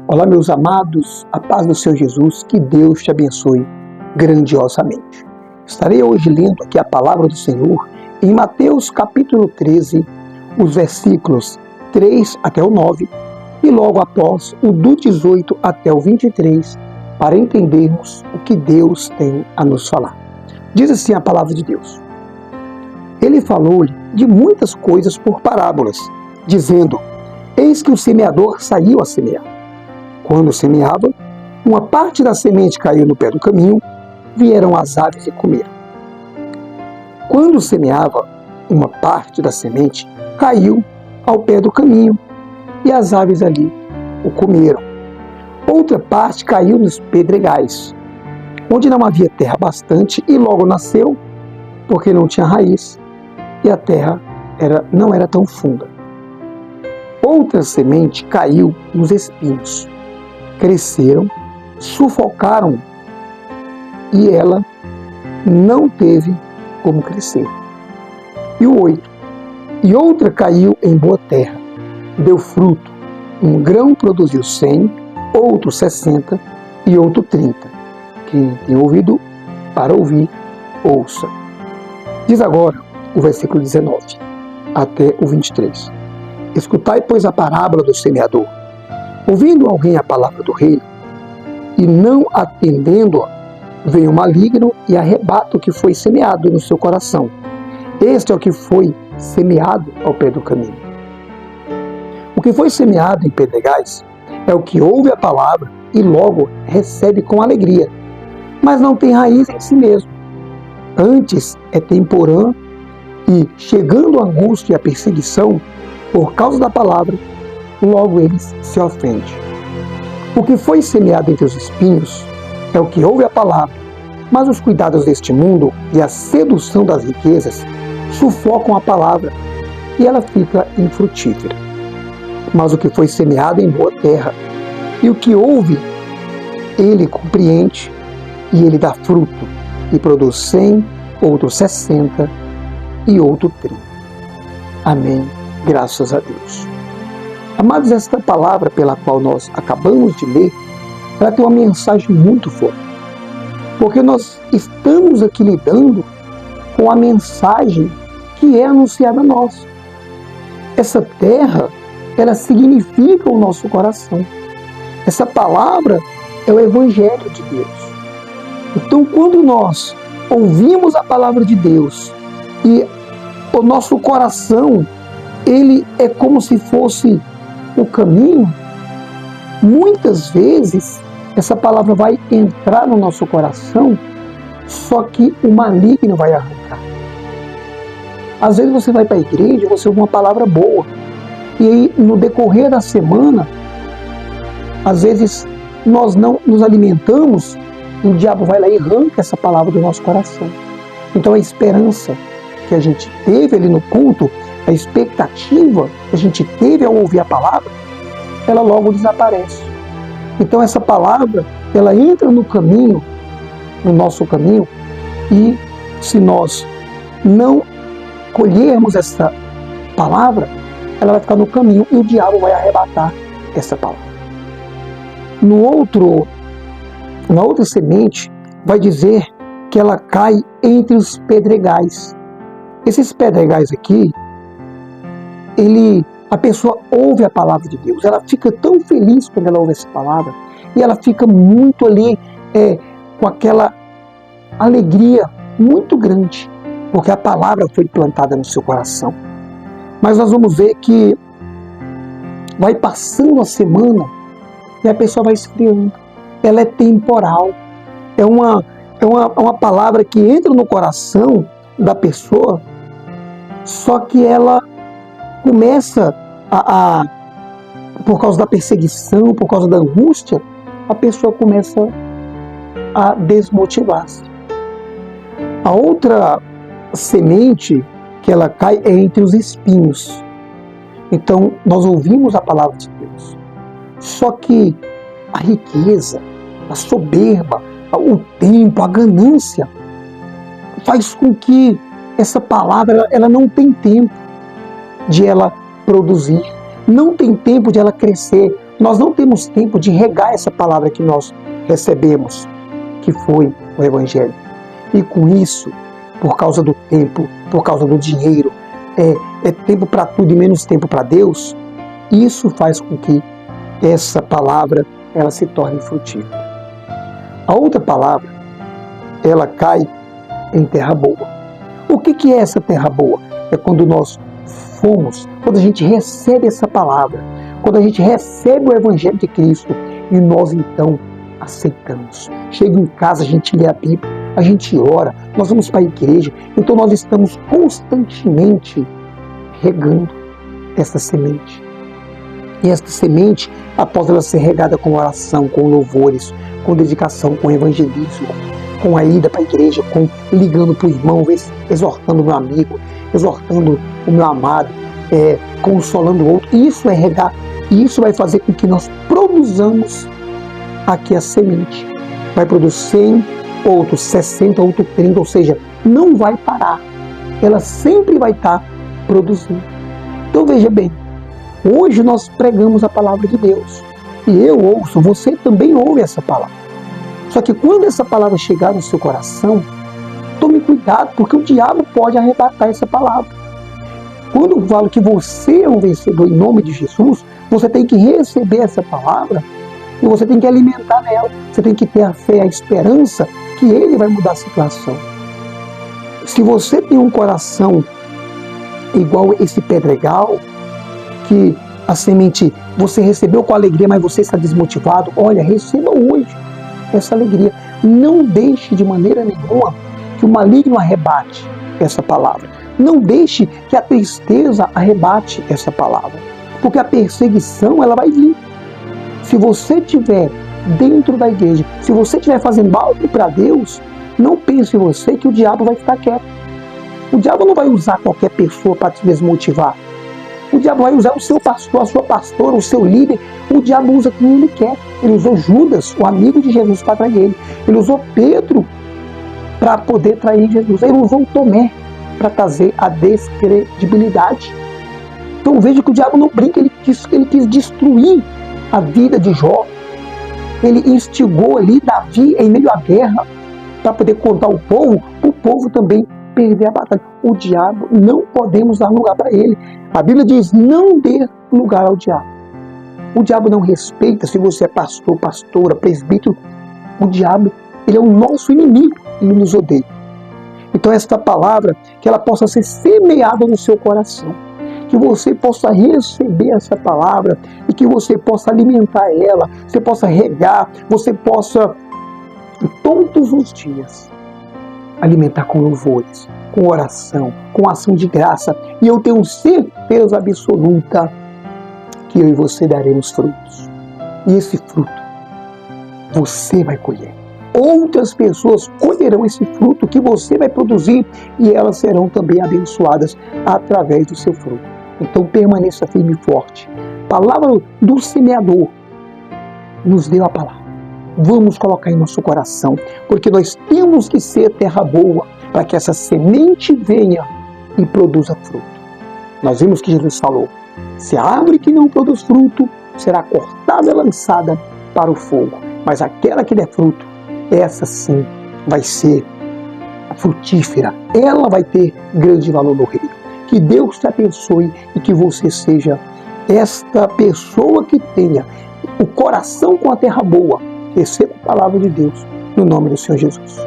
Olá, meus amados, a paz do Senhor Jesus, que Deus te abençoe grandiosamente. Estarei hoje lendo aqui a palavra do Senhor em Mateus capítulo 13, os versículos 3 até o 9 e logo após o do 18 até o 23, para entendermos o que Deus tem a nos falar. Diz assim a palavra de Deus: Ele falou-lhe de muitas coisas por parábolas, dizendo: Eis que o semeador saiu a semear. Quando semeava, uma parte da semente caiu no pé do caminho, vieram as aves e comeram. Quando semeava, uma parte da semente caiu ao pé do caminho, e as aves ali o comeram. Outra parte caiu nos pedregais, onde não havia terra bastante, e logo nasceu, porque não tinha raiz, e a terra não era tão funda. Outra semente caiu nos espinhos. Cresceram, sufocaram, e ela não teve como crescer. E o 8. E outra caiu em boa terra, deu fruto. Um grão produziu 100, outro 60 e outro 30. Quem tem ouvido para ouvir, ouça. Diz agora o versículo 19 até o 23. Escutai, pois, a parábola do semeador. Ouvindo alguém a palavra do reino, e não atendendo-a, vem o maligno e arrebata o que foi semeado no seu coração. Este é o que foi semeado ao pé do caminho. O que foi semeado em pedregais é o que ouve a palavra e logo recebe com alegria, mas não tem raiz em si mesmo. Antes é temporã e, chegando a angústia e a perseguição por causa da palavra, logo eles se ofendem. O que foi semeado entre os espinhos é o que ouve a palavra, mas os cuidados deste mundo e a sedução das riquezas sufocam a palavra e ela fica infrutífera. Mas o que foi semeado em boa terra e o que ouve, ele compreende e ele dá fruto e produz 100, outro 60 e outro 30. Amém. Graças a Deus. Amados, esta palavra pela qual nós acabamos de ler, ela tem uma mensagem muito forte. Porque nós estamos aqui lidando com a mensagem que é anunciada a nós. Essa terra, ela significa o nosso coração. Essa palavra é o Evangelho de Deus. Então, quando nós ouvimos a palavra de Deus e o nosso coração, ele é como se fosse o caminho, muitas vezes essa palavra vai entrar no nosso coração, só que o maligno vai arrancar. Às vezes você vai para a igreja, você ouve uma palavra boa, e aí no decorrer da semana, às vezes nós não nos alimentamos, e o diabo vai lá e arranca essa palavra do nosso coração. Então a esperança que a gente teve ali no culto, a expectativa que a gente teve ao ouvir a palavra, ela logo desaparece. Então essa palavra, ela entra no caminho, no nosso caminho, e se nós não colhermos essa palavra, ela vai ficar no caminho e o diabo vai arrebatar essa palavra. Na outra semente, vai dizer que ela cai entre os pedregais. Esses pedregais aqui, a pessoa ouve a palavra de Deus, ela fica tão feliz quando ela ouve essa palavra, e ela fica muito ali, com aquela alegria muito grande, porque a palavra foi plantada no seu coração. Mas nós vamos ver que vai passando a semana e a pessoa vai esfriando. Ela é temporal, é uma palavra que entra no coração da pessoa, só que ela começa por causa da perseguição, por causa da angústia, a pessoa começa a desmotivar-se. A outra semente que ela cai é entre os espinhos. Então, nós ouvimos a palavra de Deus. Só que a riqueza, a soberba, o tempo, a ganância, faz com que essa palavra ela não tem tempo de ela produzir, não tem tempo de ela crescer nós não temos tempo de regar essa palavra que nós recebemos, que foi o Evangelho. E com isso, por causa do tempo, por causa do dinheiro, é tempo para tudo e menos tempo para Deus, isso faz com que essa palavra ela se torne frutífera. A outra palavra, ela cai em terra boa. O que é essa terra boa? É quando quando a gente recebe essa palavra, quando a gente recebe o Evangelho de Cristo e nós então aceitamos. Chega em casa, a gente lê a Bíblia, a gente ora, nós vamos para a igreja, então nós estamos constantemente regando essa semente. E essa semente, após ela ser regada com oração, com louvores, com dedicação, com evangelismo, com a ida para a igreja, com ligando para o irmão, exortando o meu amigo, exortando o meu amado, consolando o outro. Isso é regar, e isso vai fazer com que nós produzamos aqui a semente. Vai produzir 100, outros 60, outros 30, ou seja, não vai parar. Ela sempre vai estar produzindo. Então veja bem, hoje nós pregamos a palavra de Deus. E eu ouço, você também ouve essa palavra. Só que quando essa palavra chegar no seu coração, tome cuidado, porque o diabo pode arrebatar essa palavra. Quando eu falo que você é um vencedor em nome de Jesus, você tem que receber essa palavra e você tem que alimentar nela. Você tem que ter a fé, a esperança que Ele vai mudar a situação. Se você tem um coração igual esse pedregal, que a semente você recebeu com alegria, mas você está desmotivado, olha, receba hoje essa alegria. Não deixe de maneira nenhuma que o maligno arrebate essa palavra. Não deixe que a tristeza arrebate essa palavra. Porque a perseguição, ela vai vir. Se você estiver dentro da igreja, se você estiver fazendo algo para Deus, não pense em você que o diabo vai ficar quieto. O diabo não vai usar qualquer pessoa para te desmotivar. O diabo vai usar o seu pastor, a sua pastora, o seu líder. O diabo usa quem ele quer. Ele usou Judas, o amigo de Jesus, para trair ele. Ele usou Pedro para poder trair Jesus. Ele usou Tomé para trazer a descredibilidade. Então veja que o diabo não brinca, ele quis destruir a vida de Jó. Ele instigou ali Davi em meio à guerra para poder contar ao povo, o povo também perder a batalha. O diabo, não podemos dar lugar para ele. A Bíblia diz, não dê lugar ao diabo. O diabo não respeita se você é pastor, pastora, presbítero. O diabo, ele é o nosso inimigo, ele nos odeia. Então esta palavra, que ela possa ser semeada no seu coração, que você possa receber essa palavra e que você possa alimentar ela, você possa regar, você possa todos os dias alimentar com louvores, com oração, com ação de graça. E eu tenho certeza absoluta que eu e você daremos frutos. E esse fruto você vai colher. Outras pessoas colherão esse fruto que você vai produzir e elas serão também abençoadas através do seu fruto. Então permaneça firme e forte. Palavra do semeador nos deu a palavra. Vamos colocar em nosso coração, porque nós temos que ser terra boa para que essa semente venha e produza fruto. Nós vimos que Jesus falou, se a árvore que não produz fruto será cortada e lançada para o fogo, mas aquela que der fruto, essa sim vai ser frutífera, ela vai ter grande valor no reino. Que Deus te abençoe e que você seja esta pessoa que tenha o coração com a terra boa. Receba a palavra de Deus no nome do Senhor Jesus.